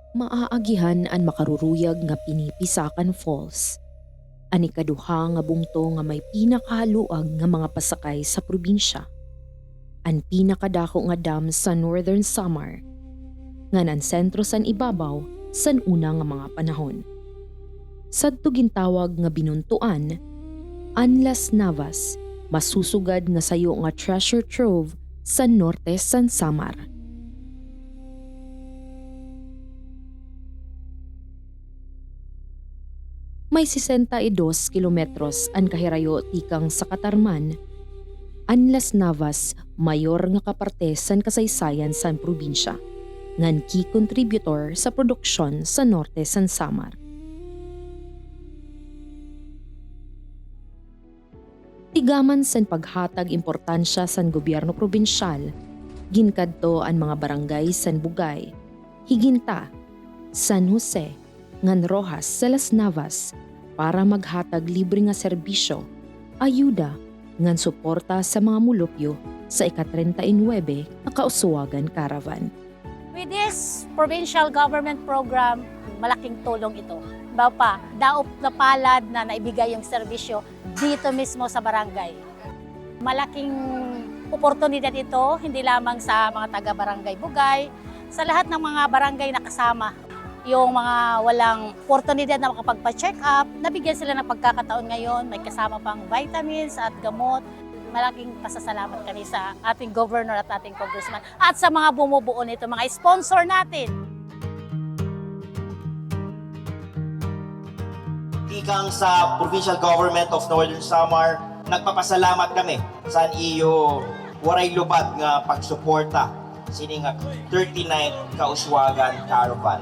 Maaagihan ang makaruruyag nga Pinipisakan Falls. Ani kaduha nga bungto nga may pinakahaluag nga mga pasakay sa probinsya. Ang pinakadako nga dam sa Northern Samar. Nga nan sentro san ibabaw san una nga mga panahon. Sadto gintawag nga binuntuan, Anlas Navas, masusugad nga sayo nga treasure trove sa norte san Samar. May 62 kilometros ang kahirayo tikang sa Katarman. Anlas Navas, mayor nga kaparte san kasaysayan san probinsya, ngan key contributor sa produksyon sa norte san Samar. Tigaman san paghatag importansya san gobyerno probinsyal, ginkadto ang mga barangay san Bugay, Higinta, San Jose, ngan Rojas sa Las Navas para maghatag libre nga serbisyo, ayuda, ngan suporta sa mga mulupyo sa ika-39 na Kauswagan Caravan. With this provincial government program, malaking tulong ito. Daop na palad na naibigay yung serbisyo dito mismo sa barangay. Malaking oportunidad ito, hindi lamang sa mga taga-barangay Bugay, sa lahat ng mga barangay na kasama. Yung mga walang oportunidad na makapagpa-check up, nabigyan sila ng pagkakataon ngayon, may kasama pang vitamins at gamot. Malaking pasasalamat kami sa ating governor at ating congressman at sa mga bumubuo nito, mga sponsor natin. Ikang sa Provincial Government of Northern Samar, nagpapasalamat kami sa iyo waray lubad nga pagsuporta sini nga 39 Kauswagan Caravan.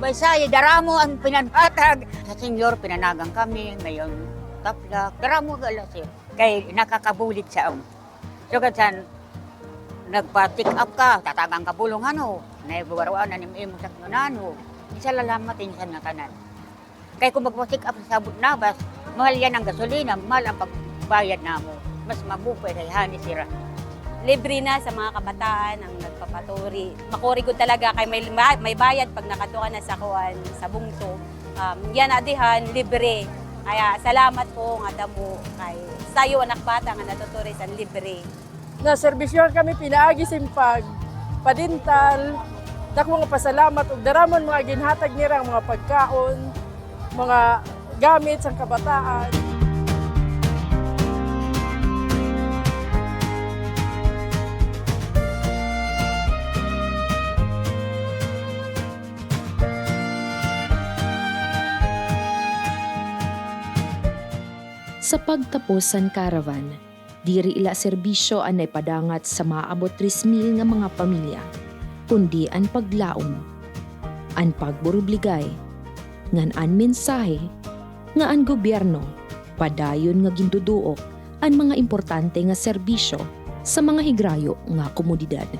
Baysay, daramo ang pinanatag. Sa senyor, pinanagang kami, ngayon taplak. Daramo gala sir. Kay nakakabulit sa So katsan, nagpa-pick up ka, tatagang kabulong ano, naibuwaruan na imo sa kanano. Isa lalamat insan nga kanan. Kay kung magpa-pick up sa Sabot Navas, mahal yan ang gasolina, mahal ang pagbayad namo. Mas mabupay kay hani sira. Libre na sa mga kabataan ang nagpapaturi. Makurigod talaga kay may bayad pag nakatuwa na sa kuwan sa bungto. Yan adihan libre. Kaya salamat po nga damo kay sayo anak bata nga natuturi sa libre. Na serbisyon kami pinaagi simpag, padintal, dako nga pasalamat ug daramon mga ginhatag nila mga pagkaon, mga gamit sa kabataan. Sa pagtapusan caravan, diri ila serbisyo ang naipadangat sa maabot 3,000 nga mga pamilya, kundi ang paglaom, ang pagburubligay, ngan ang mensahe, nga ang gobyerno, padayon nga ginduduok ang mga importante nga serbisyo sa mga higrayo nga komunidad.